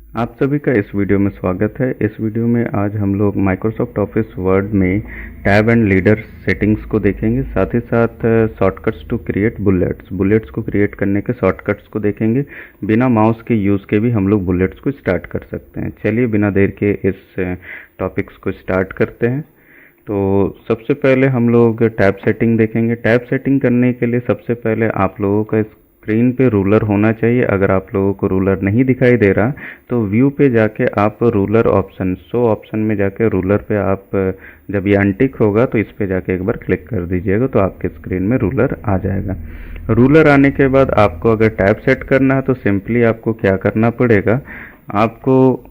आप सभी का इस वीडियो में स्वागत है। इस वीडियो में आज हम लोग माइक्रोसॉफ्ट ऑफिस वर्ड में टैब एंड लीडर सेटिंग्स को देखेंगे, साथ ही साथ शॉर्टकट्स टू क्रिएट बुलेट्स को क्रिएट करने के शॉर्टकट्स को देखेंगे। बिना माउस के यूज़ के भी हम लोग बुलेट्स को स्टार्ट कर सकते हैं। चलिए बिना देर के इस टॉपिक्स को स्टार्ट करते हैं। तो सबसे पहले हम लोग टैब सेटिंग देखेंगे। टैब सेटिंग करने के लिए सबसे पहले आप लोगों का स्क्रीन पे रूलर होना चाहिए। अगर आप लोगों को रूलर नहीं दिखाई दे रहा तो व्यू पे जाके आप रूलर ऑप्शन, शो ऑप्शन में जाके रूलर पे आप जब ये अनटिक होगा तो इस पे जाके एक बार क्लिक कर दीजिएगा तो आपके स्क्रीन में रूलर आ जाएगा। रूलर आने के बाद आपको अगर टैब सेट करना है तो सिंपली आपको क्या करना पड़ेगा, आपको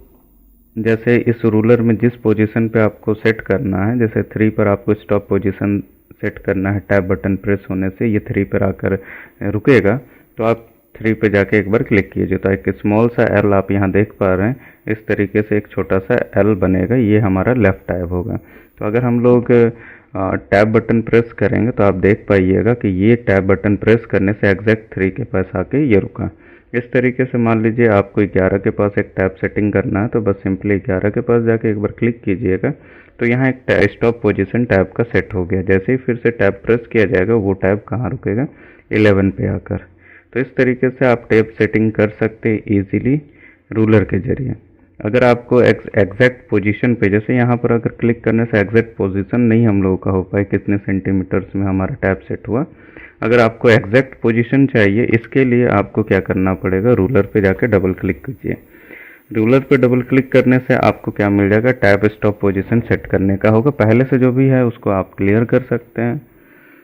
जैसे इस रूलर में जिस पोजीशन पे आपको सेट करना है, जैसे 3 पर आपको स्टॉप पोजीशन सेट करना है, टैब बटन प्रेस होने से ये 3 पर आकर रुकेगा तो आप 3 पे जाके एक बार क्लिक कीजिए तो एक स्मॉल सा एल आप यहाँ देख पा रहे हैं। इस तरीके से एक छोटा सा एल बनेगा, ये हमारा लेफ्ट टैब होगा। तो अगर हम लोग टैब बटन प्रेस करेंगे तो आप देख पाइएगा कि ये टैब बटन प्रेस करने से एग्जैक्ट 3 के पास आके ये रुका। इस तरीके से मान लीजिए आपको 11 के पास एक टैब सेटिंग करना है तो बस सिंपली 11 के पास जाके एक बार क्लिक कीजिएगा तो यहाँ एक स्टॉप पोजीशन टैब का सेट हो गया। जैसे ही फिर से टैब प्रेस किया जाएगा वो टैब कहाँ रुकेगा, 11 पे आकर। तो इस तरीके से आप टैब सेटिंग कर सकते हैं ईजीली रूलर के जरिए। अगर आपको एग्जैक्ट पोजीशन पे, जैसे यहाँ पर अगर क्लिक करने से एग्जैक्ट पोजीशन नहीं हम लोगों का हो पाए कितने सेंटीमीटर्स में हमारा टैब सेट हुआ, अगर आपको एग्जैक्ट पोजीशन चाहिए इसके लिए आपको क्या करना पड़ेगा, रूलर पे जाके डबल क्लिक कीजिए। रूलर पे डबल क्लिक करने से आपको क्या मिल जाएगा, टैब स्टॉप पोजीशन सेट करने का होगा। पहले से जो भी है उसको आप क्लियर कर सकते हैं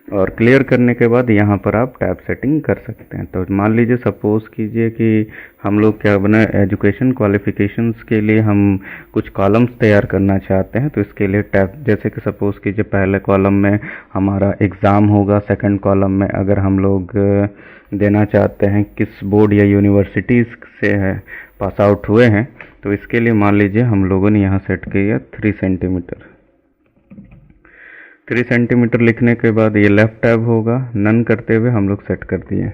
और क्लियर करने के बाद यहाँ पर आप टैब सेटिंग कर सकते हैं। तो मान लीजिए सपोज़ कीजिए कि हम लोग क्या बना, एजुकेशन क्वालिफिकेशंस के लिए हम कुछ कॉलम्स तैयार करना चाहते हैं। तो इसके लिए टैब, जैसे कि सपोज़ कीजिए पहले कॉलम में हमारा एग्ज़ाम होगा, सेकंड कॉलम में अगर हम लोग देना चाहते हैं किस बोर्ड या यूनिवर्सिटीज़ से है पास आउट हुए हैं, तो इसके लिए मान लीजिए हम लोगों ने यहाँ सेट किया 3 सेंटीमीटर। 3 सेंटीमीटर लिखने के बाद ये लेफ्ट टैब होगा, नन करते हुए हम लोग सेट कर दिए।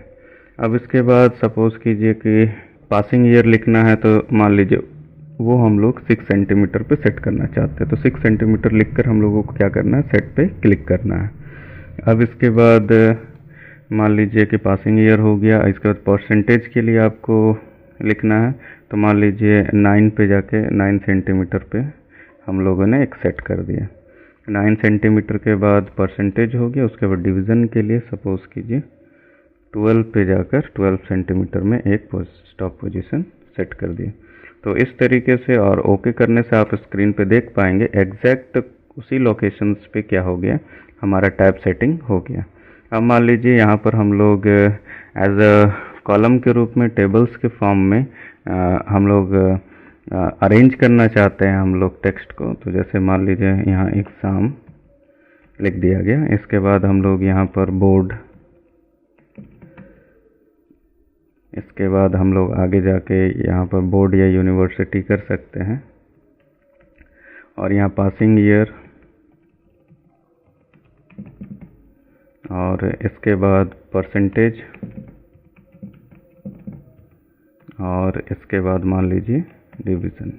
अब इसके बाद सपोज़ कीजिए कि पासिंग ईयर लिखना है तो मान लीजिए वो हम लोग 6 सेंटीमीटर पे सेट करना चाहते हैं। तो 6 सेंटीमीटर लिखकर हम लोगों को क्या करना है, सेट पे क्लिक करना है। अब इसके बाद मान लीजिए कि पासिंग ईयर हो गया। इसके बाद परसेंटेज के लिए आपको लिखना है तो मान लीजिए 9 पे जाके 9 सेंटीमीटर पे हम लोगों ने एक सेट कर दिया। 9 सेंटीमीटर के बाद परसेंटेज हो गया। उसके बाद डिवीज़न के लिए सपोज़ कीजिए 12 पे जाकर 12 सेंटीमीटर में एक स्टॉप पोजीशन सेट कर दिए। तो इस तरीके से और ओके करने से आप स्क्रीन पे देख पाएंगे एग्जैक्ट उसी लोकेशंस पे क्या हो गया, हमारा टैब सेटिंग हो गया। अब मान लीजिए यहाँ पर हम लोग एज अ कॉलम के रूप में टेबल्स के फॉर्म में हम लोग अरेंज करना चाहते हैं हम लोग टेक्स्ट को। तो जैसे मान लीजिए यहाँ एग्ज़ाम लिख दिया गया। इसके बाद हम लोग यहाँ पर बोर्ड, इसके बाद हम लोग आगे जाके यहाँ पर बोर्ड या यूनिवर्सिटी कर सकते हैं और यहाँ पासिंग ईयर, और इसके बाद परसेंटेज, और इसके बाद मान लीजिए डिवीज़न।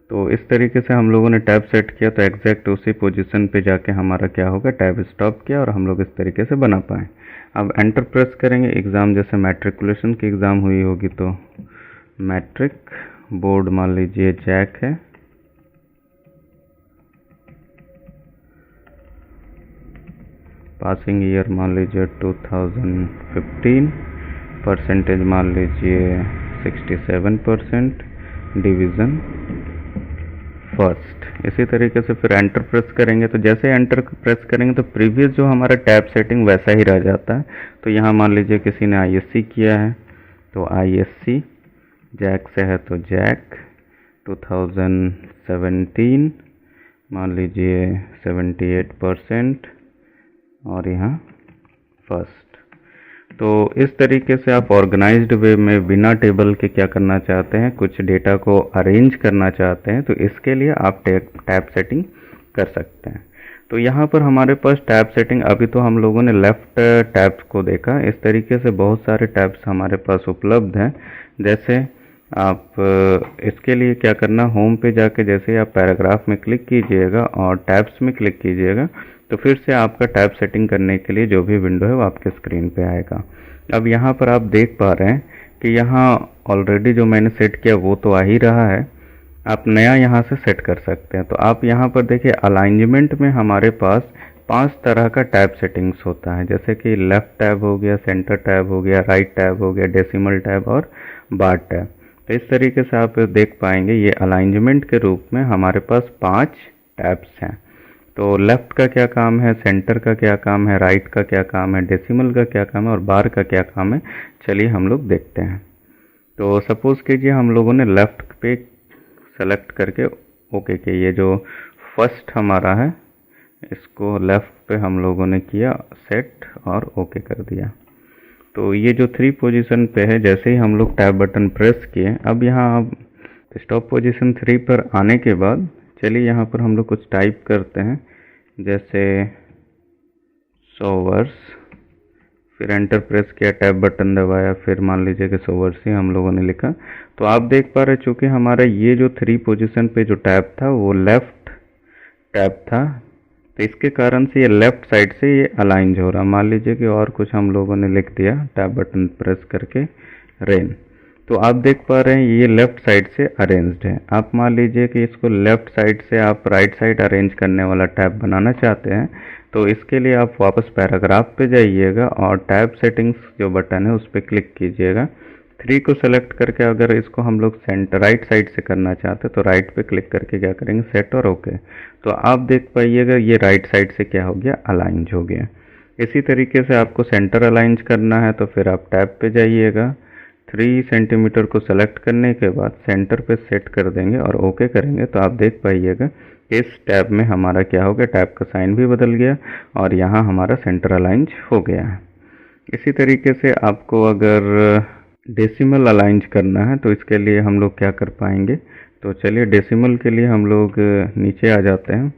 तो इस तरीके से हम लोगों ने टैब सेट किया तो एग्जैक्ट उसी पोजीशन पे जाके हमारा क्या होगा, टैब स्टॉप किया और हम लोग इस तरीके से बना पाए। अब एंटर प्रेस करेंगे। एग्ज़ाम जैसे मैट्रिकुलेशन की एग्ज़ाम हुई होगी तो मैट्रिक, बोर्ड मान लीजिए जैक है, पासिंग ईयर मान लीजिए 2015, परसेंटेज मान लीजिए 67%, डिवीज़न फर्स्ट। इसी तरीके से फिर एंटर प्रेस करेंगे। तो जैसे एंटर प्रेस करेंगे तो प्रीवियस जो हमारा टैब सेटिंग वैसा ही रह जाता है। तो यहाँ मान लीजिए किसी ने आईएससी किया है तो आईएससी, जैक से है तो जैक, 2017 मान लीजिए 78% और यहाँ फर्स्ट। तो इस तरीके से आप ऑर्गेनाइज्ड वे में बिना टेबल के क्या करना चाहते हैं, कुछ डेटा को अरेंज करना चाहते हैं तो इसके लिए आप टैब सेटिंग कर सकते हैं। तो यहाँ पर हमारे पास टैब सेटिंग, अभी तो हम लोगों ने लेफ़्ट टैब को देखा, इस तरीके से बहुत सारे टैब्स हमारे पास उपलब्ध हैं। जैसे आप इसके लिए क्या करना, होम पे जाके जैसे आप पैराग्राफ में क्लिक कीजिएगा और टैब्स में क्लिक कीजिएगा तो फिर से आपका टैब सेटिंग करने के लिए जो भी विंडो है वो आपके स्क्रीन पे आएगा। अब यहाँ पर आप देख पा रहे हैं कि यहाँ ऑलरेडी जो मैंने सेट किया वो तो आ ही रहा है, आप नया यहाँ से सेट कर सकते हैं। तो आप यहाँ पर देखिए अलाइनमेंट में हमारे पास 5 तरह का टैब सेटिंग्स होता है, जैसे कि लेफ़्ट टैब हो गया, सेंटर टैब हो गया, राइट टैब हो गया, डेसिमल टैब और बार टैब। तो इस तरीके से आप देख पाएंगे ये अलाइनमेंट के रूप में हमारे पास 5 टैब्स हैं। तो लेफ़्ट का क्या काम है, सेंटर का क्या काम है, राइट का क्या काम है, डेसिमल का क्या काम है और बार का क्या काम है, चलिए हम लोग देखते हैं। तो सपोज़ कीजिए हम लोगों ने लेफ़्ट पे सेलेक्ट करके ओके के ये जो फर्स्ट हमारा है इसको लेफ़्ट पे हम लोगों ने किया सेट और ओके कर दिया। तो ये जो 3 पोजीशन पे है, जैसे ही हम लोग टैब बटन प्रेस किए, अब यहाँ आप स्टॉप पोजीशन 3 पर आने के बाद चलिए यहाँ पर हम लोग कुछ टाइप करते हैं, जैसे 100 वर्ष, फिर एंटर प्रेस किया, टैब बटन दबाया, फिर मान लीजिए कि 100 वर्ष ही हम लोगों ने लिखा। तो आप देख पा रहे चूँकि हमारा ये जो 3 पोजीशन पे जो टैब था वो लेफ़्ट टैब था, तो इसके कारण से ये लेफ़्ट साइड से ये अलाइन हो रहा। मान लीजिए कि और कुछ हम लोगों ने लिख दिया टैब बटन प्रेस करके रेन, तो आप देख पा रहे हैं ये लेफ़्ट साइड से अरेंज्ड है। आप मान लीजिए कि इसको लेफ़्ट साइड से आप राइट साइड अरेंज करने वाला टैब बनाना चाहते हैं, तो इसके लिए आप वापस पैराग्राफ पे जाइएगा और टैब सेटिंग्स जो बटन है उस पर क्लिक कीजिएगा। 3 को सेलेक्ट करके अगर इसको हम लोग सेंटर राइट साइड से करना चाहते हैं तो राइट पे क्लिक करके क्या करेंगे, सेट और ओके। तो आप देख पाइएगा ये राइट साइड से क्या हो गया, अलाइन हो गया। इसी तरीके से आपको सेंटर अलाइन करना है तो फिर आप टैब पे जाइएगा, 3 सेंटीमीटर को सेलेक्ट करने के बाद सेंटर पे सेट कर देंगे और ओके करेंगे। तो आप देख पाइएगा इस टैब में हमारा क्या हो गया, टैब का साइन भी बदल गया और यहाँ हमारा सेंटर अलाइन हो गया है। इसी तरीके से आपको अगर डेसिमल अलाइन करना है तो इसके लिए हम लोग क्या कर पाएंगे, तो चलिए डेसिमल के लिए हम लोग नीचे आ जाते हैं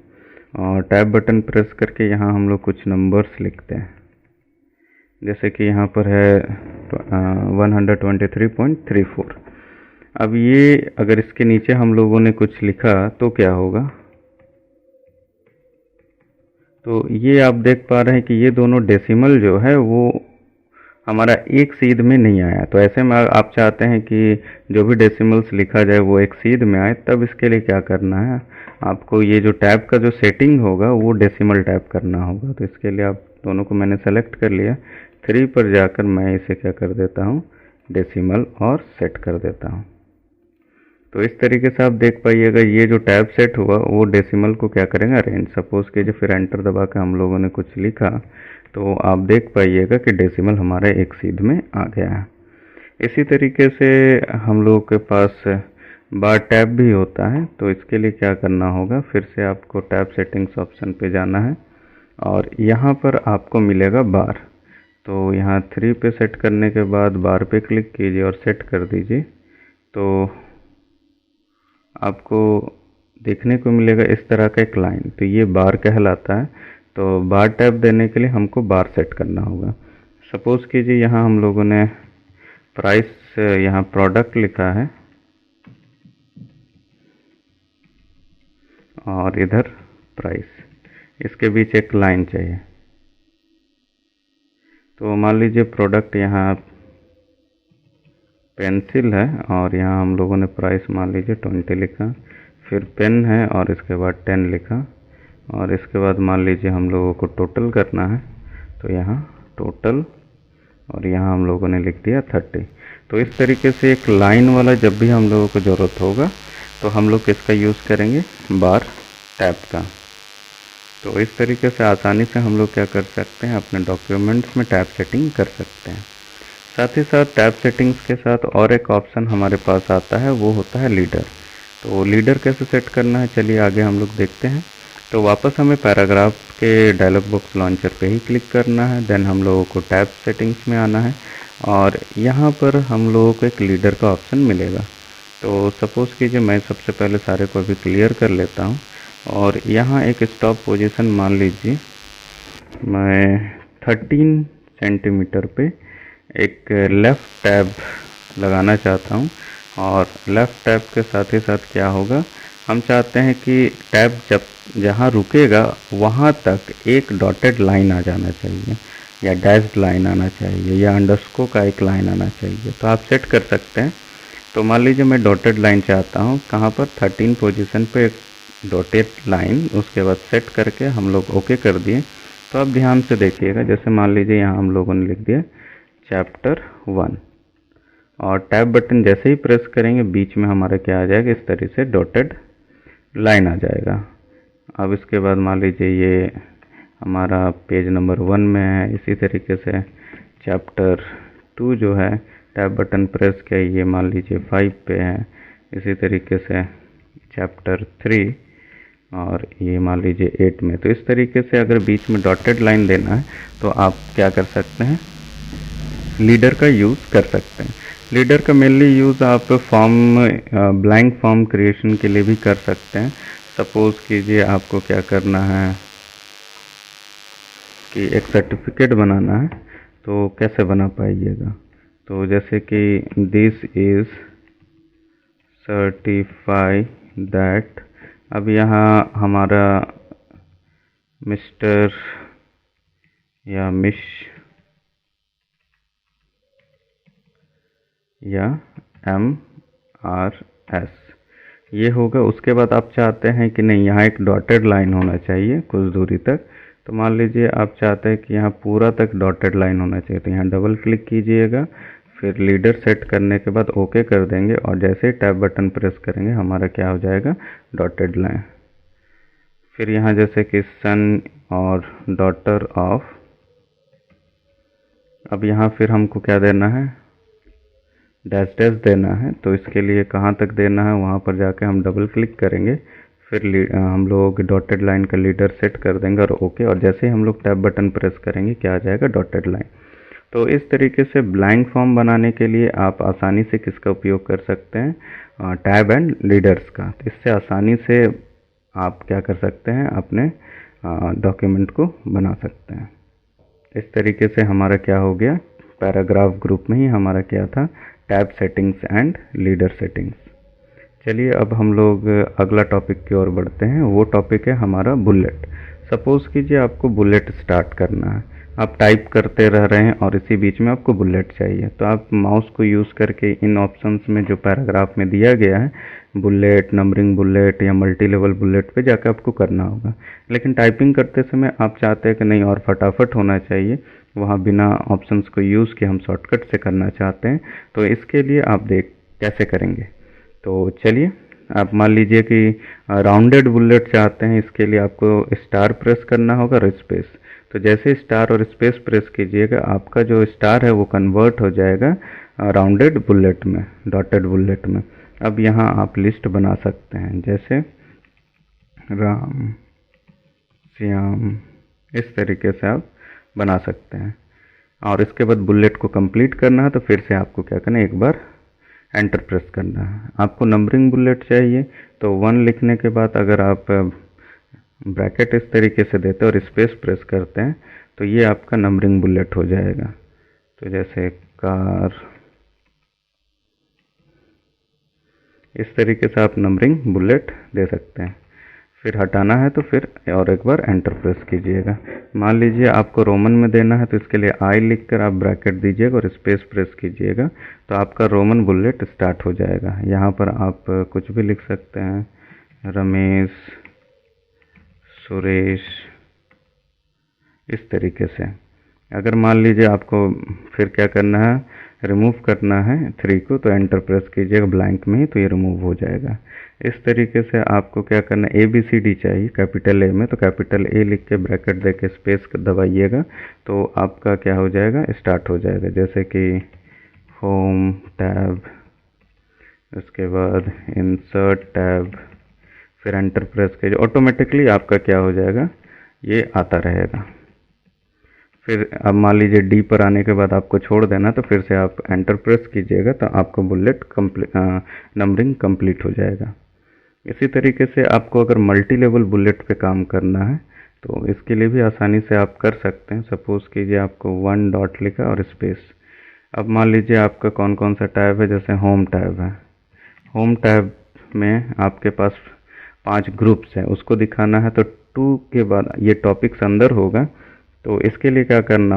और टैब बटन प्रेस करके यहाँ हम लोग कुछ नंबर्स लिखते हैं, जैसे कि यहाँ पर है 123.34। अब ये अगर इसके नीचे हम लोगों ने कुछ लिखा तो क्या होगा, तो ये आप देख पा रहे हैं कि ये दोनों डेसिमल जो है वो हमारा एक सीध में नहीं आया। तो ऐसे में आप चाहते हैं कि जो भी डेसिमल्स लिखा जाए वो एक सीध में आए, तब इसके लिए क्या करना है, आपको ये जो टैब का जो सेटिंग होगा वो डेसिमल टैब करना होगा। तो इसके लिए आप दोनों को मैंने सेलेक्ट कर लिया, 3 पर जाकर मैं इसे क्या कर देता हूँ, डेसिमल और सेट कर देता हूँ। तो इस तरीके से आप देख पाइएगा ये जो टैब सेट हुआ वो डेसिमल को क्या करेंगे, अरेंज। सपोज कीजिए फिर एंटर दबा के हम लोगों ने कुछ लिखा तो आप देख पाइएगा कि डेसिमल हमारे एक सीध में आ गया है। इसी तरीके से हम लोगों के पास बार टैब भी होता है, तो इसके लिए क्या करना होगा, फिर से आपको टैब सेटिंग्स ऑप्शन पे जाना है और यहाँ पर आपको मिलेगा बार। तो यहाँ 3 पे सेट करने के बाद बार पे क्लिक कीजिए और सेट कर दीजिए, तो आपको देखने को मिलेगा इस तरह का एक लाइन, तो ये बार कहलाता है। तो बार टैब देने के लिए हमको बार सेट करना होगा। सपोज़ कीजिए यहाँ हम लोगों ने प्राइस, यहाँ प्रोडक्ट लिखा है और इधर प्राइस, इसके बीच एक लाइन चाहिए। तो मान लीजिए प्रोडक्ट यहाँ पेंसिल है और यहाँ हम लोगों ने प्राइस मान लीजिए 20 लिखा, फिर पेन है और इसके बाद 10 लिखा और इसके बाद मान लीजिए हम लोगों को टोटल करना है, तो यहाँ टोटल और यहाँ हम लोगों ने लिख दिया 30। तो इस तरीके से एक लाइन वाला जब भी हम लोगों को ज़रूरत होगा तो हम लोग किसका यूज़ करेंगे, बार टैब का। तो इस तरीके से आसानी से हम लोग क्या कर सकते हैं, अपने डॉक्यूमेंट्स में टैब सेटिंग कर सकते हैं। साथ ही साथ टैब सेटिंग्स के साथ और एक ऑप्शन हमारे पास आता है, वो होता है लीडर। तो लीडर कैसे सेट करना है, चलिए आगे हम लोग देखते हैं। तो वापस हमें पैराग्राफ के डायलॉग बॉक्स लॉन्चर पे ही क्लिक करना है, देन हम लोगों को टैब सेटिंग्स में आना है और यहाँ पर हम लोगों को एक लीडर का ऑप्शन मिलेगा। तो सपोज़ कीजिए मैं सबसे पहले सारे को अभी क्लियर कर लेता हूँ और यहाँ एक स्टॉप पोजीशन मान लीजिए मैं 13 सेंटीमीटर पे एक लेफ़्ट टैब लगाना चाहता हूँ। और लेफ़्ट टैब के साथ ही साथ क्या होगा, हम चाहते हैं कि टैब जब जहाँ रुकेगा वहाँ तक एक डॉटेड लाइन आ जाना चाहिए, या डैश्ड लाइन आना चाहिए, या अंडरस्कोर का एक लाइन आना चाहिए। तो आप सेट कर सकते हैं। तो मान लीजिए मैं डॉटेड लाइन चाहता हूँ, कहाँ पर 13 पोजीशन पे एक डॉटेड लाइन, उसके बाद सेट करके हम लोग ओके कर दिए। तो आप ध्यान से देखिएगा, जैसे मान लीजिए यहाँ हम लोगों ने लिख दिया चैप्टर 1 और टैब बटन जैसे ही प्रेस करेंगे बीच में हमारा क्या आ जाएगा, इस तरह से डॉटेड लाइन आ जाएगा। अब इसके बाद मान लीजिए ये हमारा पेज नंबर 1 में है। इसी तरीके से चैप्टर 2 जो है टैब बटन प्रेस किया, ये मान लीजिए 5 पे है। इसी तरीके से चैप्टर 3 और ये मान लीजिए 8 में। तो इस तरीके से अगर बीच में डॉटेड लाइन देना है तो आप क्या कर सकते हैं, लीडर का यूज़ कर सकते हैं। लीडर का मेनली यूज़ आप ब्लैंक फॉर्म क्रिएशन के लिए भी कर सकते हैं। सपोज़ कीजिए आपको क्या करना है कि एक सर्टिफिकेट बनाना है, तो कैसे बना पाइएगा, तो जैसे कि दिस इज़ सर्टिफाई दैट, अब यहाँ हमारा मिस्टर या मिस या MRS ये होगा। उसके बाद आप चाहते हैं कि नहीं, यहाँ एक डॉटेड लाइन होना चाहिए कुछ दूरी तक। तो मान लीजिए आप चाहते हैं कि यहाँ पूरा तक डॉटेड लाइन होना चाहिए, तो यहाँ डबल क्लिक कीजिएगा, फिर लीडर सेट करने के बाद ओके कर देंगे और जैसे ही टैब बटन प्रेस करेंगे हमारा क्या हो जाएगा, डॉटेड लाइन। फिर यहाँ जैसे कि सन और डॉटर ऑफ, अब यहाँ फिर हमको क्या देना है, डैश डैश देना है। तो इसके लिए कहाँ तक देना है, वहाँ पर जाके हम डबल क्लिक करेंगे, फिर हम लोग डॉटेड लाइन का लीडर सेट कर देंगे और ओके, और जैसे ही हम लोग टैब बटन प्रेस करेंगे क्या आ जाएगा, डॉटेड लाइन। तो इस तरीके से ब्लैंक फॉर्म बनाने के लिए आप आसानी से किसका उपयोग कर सकते हैं, टैब एंड लीडर्स का। इससे आसानी से आप क्या कर सकते हैं, अपने डॉक्यूमेंट को बना सकते हैं। इस तरीके से हमारा क्या हो गया, पैराग्राफ ग्रुप में ही हमारा क्या था, tab settings and leader settings. चलिए अब हम लोग अगला टॉपिक की ओर बढ़ते हैं। वो टॉपिक है हमारा बुलेट। सपोज़ कीजिए आपको बुलेट स्टार्ट करना है, आप टाइप करते रह रहे हैं और इसी बीच में आपको बुलेट चाहिए, तो आप माउस को यूज़ करके इन ऑप्शंस में जो पैराग्राफ में दिया गया है, बुलेट, नंबरिंग बुलेट या मल्टी लेवल बुलेट पे जाकर आपको करना होगा। लेकिन टाइपिंग करते समय आप चाहते हैं कि नहीं और फटाफट होना चाहिए, वहाँ बिना ऑप्शंस को यूज़ किए हम शॉर्टकट से करना चाहते हैं, तो इसके लिए आप देख कैसे करेंगे। तो चलिए, आप मान लीजिए कि राउंडेड बुलेट चाहते हैं, इसके लिए आपको स्टार प्रेस करना होगा और स्पेस। तो जैसे स्टार और स्पेस प्रेस कीजिएगा, आपका जो स्टार है वो कन्वर्ट हो जाएगा राउंडेड बुलेट में, डॉटेड बुलेट में। अब यहाँ आप लिस्ट बना सकते हैं, जैसे राम, श्याम, इस तरीके से आप बना सकते हैं। और इसके बाद बुलेट को कंप्लीट करना है तो फिर से आपको क्या करना है, एक बार एंटर प्रेस करना है। आपको नंबरिंग बुलेट चाहिए तो 1 लिखने के बाद अगर आप ब्रैकेट इस तरीके से देते हैं और स्पेस प्रेस करते हैं तो ये आपका नंबरिंग बुलेट हो जाएगा। तो जैसे कार, इस तरीके से आप नंबरिंग बुलेट दे सकते हैं। फिर हटाना है तो फिर और एक बार एंटर प्रेस कीजिएगा। मान लीजिए आपको रोमन में देना है तो इसके लिए आई लिखकर आप ब्रैकेट दीजिएगा और स्पेस प्रेस कीजिएगा, तो आपका रोमन बुलेट स्टार्ट हो जाएगा। यहाँ पर आप कुछ भी लिख सकते हैं, रमेश, सुरेश, इस तरीके से। अगर मान लीजिए आपको फिर क्या करना है, रिमूव करना है 3 को, तो एंटर प्रेस कीजिएगा ब्लैंक में ही, तो ये रिमूव हो जाएगा। इस तरीके से आपको क्या करना है, ABCD चाहिए कैपिटल ए में, तो कैपिटल ए लिख के ब्रैकेट दे के स्पेस दबाइएगा, तो आपका क्या हो जाएगा, स्टार्ट हो जाएगा। जैसे कि होम टैब, उसके बाद इंसर्ट टैब, फिर एंटर प्रेस कीजिए, ऑटोमेटिकली आपका क्या हो जाएगा, ये आता रहेगा। फिर अब मान लीजिए डी पर आने के बाद आपको छोड़ देना, तो फिर से आप एंटर प्रेस कीजिएगा, तो आपको बुलेट नंबरिंग कंप्लीट हो जाएगा। इसी तरीके से आपको अगर मल्टी लेवल बुलेट पे काम करना है तो इसके लिए भी आसानी से आप कर सकते हैं। सपोज़ कीजिए आपको 1 डॉट लिखा और स्पेस। अब मान लीजिए आपका कौन कौन सा टैब है, जैसे होम टैब है। होम टैब में आपके पास 5 ग्रुप्स हैं, उसको दिखाना है तो 2 के बाद ये टॉपिक्स अंदर होगा। तो इसके लिए क्या करना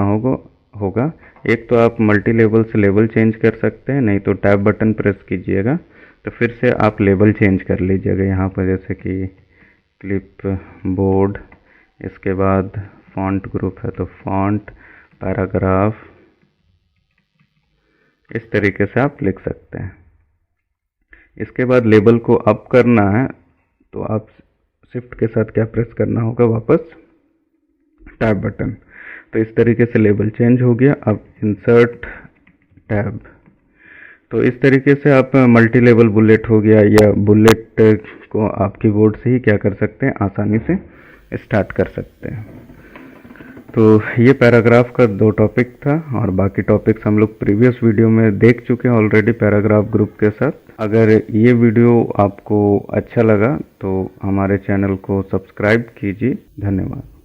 होगा एक तो आप मल्टी लेवल से लेवल चेंज कर सकते हैं, नहीं तो टैब बटन प्रेस कीजिएगा तो फिर से आप लेवल चेंज कर लीजिएगा यहाँ पर, जैसे कि क्लिप बोर्ड, इसके बाद फॉन्ट ग्रुप है तो फॉन्ट, पैराग्राफ, इस तरीके से आप लिख सकते हैं। इसके बाद लेबल को अप करना है तो आप शिफ्ट के साथ क्या प्रेस करना होगा, वापस टैब बटन। तो इस तरीके से लेबल चेंज हो गया। अब इंसर्ट टैब, तो इस तरीके से आप मल्टी लेवल बुलेट हो गया या बुलेट को आप कीबोर्ड से ही क्या कर सकते हैं, आसानी से स्टार्ट कर सकते हैं। तो ये पैराग्राफ का 2 टॉपिक था और बाकी टॉपिक्स हम लोग प्रीवियस वीडियो में देख चुके हैं ऑलरेडी पैराग्राफ ग्रुप के साथ। अगर ये वीडियो आपको अच्छा लगा तो हमारे चैनल को सब्सक्राइब कीजिए। धन्यवाद।